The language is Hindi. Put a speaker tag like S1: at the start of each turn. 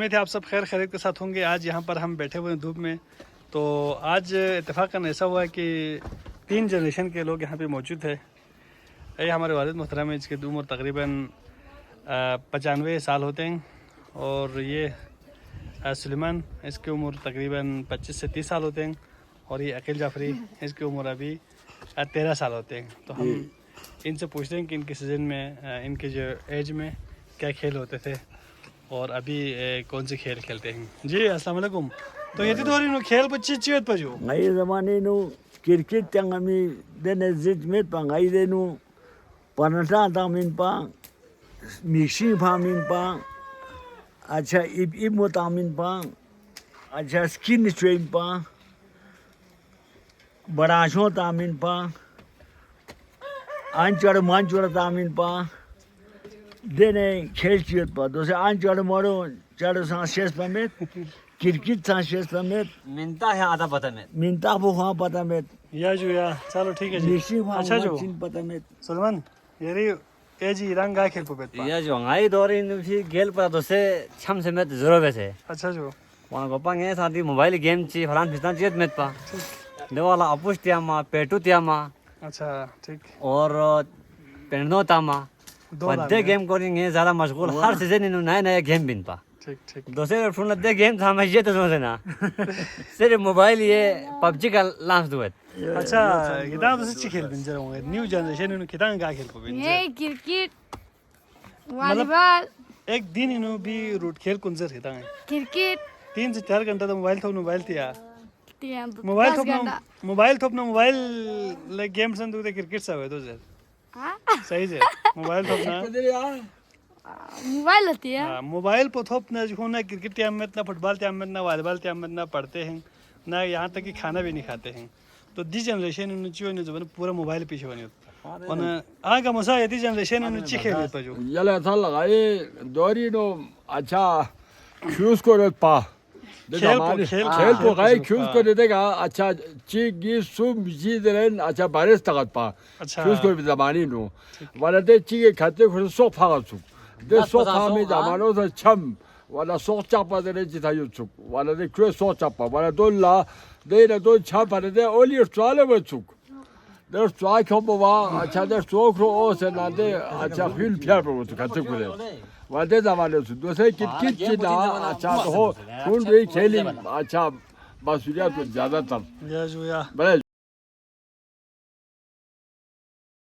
S1: उम्मीद है आप सब खैर खैरियत के साथ होंगे। आज यहाँ पर हम बैठे हुए हैं धूप में। तो आज इत्तेफाकन ऐसा हुआ है कि 3 जनरेशन के लोग यहाँ पे मौजूद है। ये हमारे वालिद मोहतरम है, जिसकी उम्र तकरीबन 95 साल होते हैं। और ये सुलेमान, इसकी उम्र तकरीबन 25 से 30 साल होते हैं। और ये अकील जाफरी, इसकी उम्र अभी 13 साल होते हैं। तो हम इनसे पूछते हैं कि इनके सीज़न में, इनके जो एज में क्या खेल होते थे और अभी कौन से खेल खेलते हैं। जी अस्सलाम वालेकुम। तो ये तो इन खेल बच्चे चियत पजो
S2: ngai zamane nu kirkit tang ami dene zit met pa ngai denu panata tamin pa mixing phamin pa acha ib motamin pa acha skin train pa barasho tamin pa anchar manchar tamin pa dene khel chiyat pa dose anchar maro char sa ses pa met kirkit sa ses pa met
S3: मिलता है आधा पता में
S2: minta po kha pata met
S1: या जो या चलो ठीक है जी।
S2: mixing pha
S1: अच्छा जो
S2: chin pata met
S1: सुलेमान येरी एजी ईरान गा खेल पबेत पा।
S3: ये जो अंगाई दौरी इन भी गेल पर तो से छम से में जरूर वैसे
S1: अच्छा जो
S3: वहां गोपा के साथी मोबाइल गेम ची फलान फिस्तान चीत में पा देवाला अपुष्टिया मा पेटुतिया मा
S1: अच्छा ठीक।
S3: और पेंडो तामा
S1: दो
S3: बड्डे गेम करेंगे ज्यादा मशगूल हर सीजन इन नए नए गेम बिन पा
S1: ठीक ठीक।
S3: दूसरे फोन दे गेम था मैं ये तो समझ ना सिर्फ मोबाइल ये पबजी का लॉन्च हुआ
S1: अच्छा कितना तो सच्ची खेल बिन जरा होंगे न्यू जनरेशन इन्होंने कितना गा खेल पबेन
S4: ये क्रिकेट वॉलीबॉल
S1: एक दिन इन्हों भी रूट खेल कुंजर हिता है
S4: क्रिकेट
S1: 3 से 4 घंटा तो मोबाइल थोप थिया
S4: मोबाइल
S1: मोबाइल थोपना मोबाइल लाइक गेम सन तो क्रिकेट सा है तो सर सही से मोबाइल थोपना
S4: मोबाइल होती है
S1: हाँ मोबाइल पर थोपना जो ना क्रिकेट टाइम में ना फुटबॉल टाइम में ना वॉलीबॉल टाइम में ना पढ़ते हैं ना यहाँ तक कि खाना भी नहीं खाते हैं। तो दिस जनरेशन इन चीज़ों ने जो है पूरा मोबाइल पीछे बनी और आगे का मसा यदि जनरेशन इन ची खेल पर जो
S5: yala thalaga e dori no acha choose ko pa khel ko gai choose ko dega acha chi gi sum ji deren acha bares tagat pa
S1: अच्छा
S5: choose ko zamani no wala de chi ge khate ko so pha ga chu de so pha me zamano sa cham wala so cha pa de ji ta yu chu wala de kre so cha pa wala do la de na do cha pa de oli swale ba chu der swai ko ba acha der so kro o se na de acha hil pyar ba chu khate ko de वादे जमाने से दूसरे किट चिना अच्छा तो हो कौन भी खेली अच्छा बासुरिया तो ज्यादातर
S1: या जो या
S5: बड़े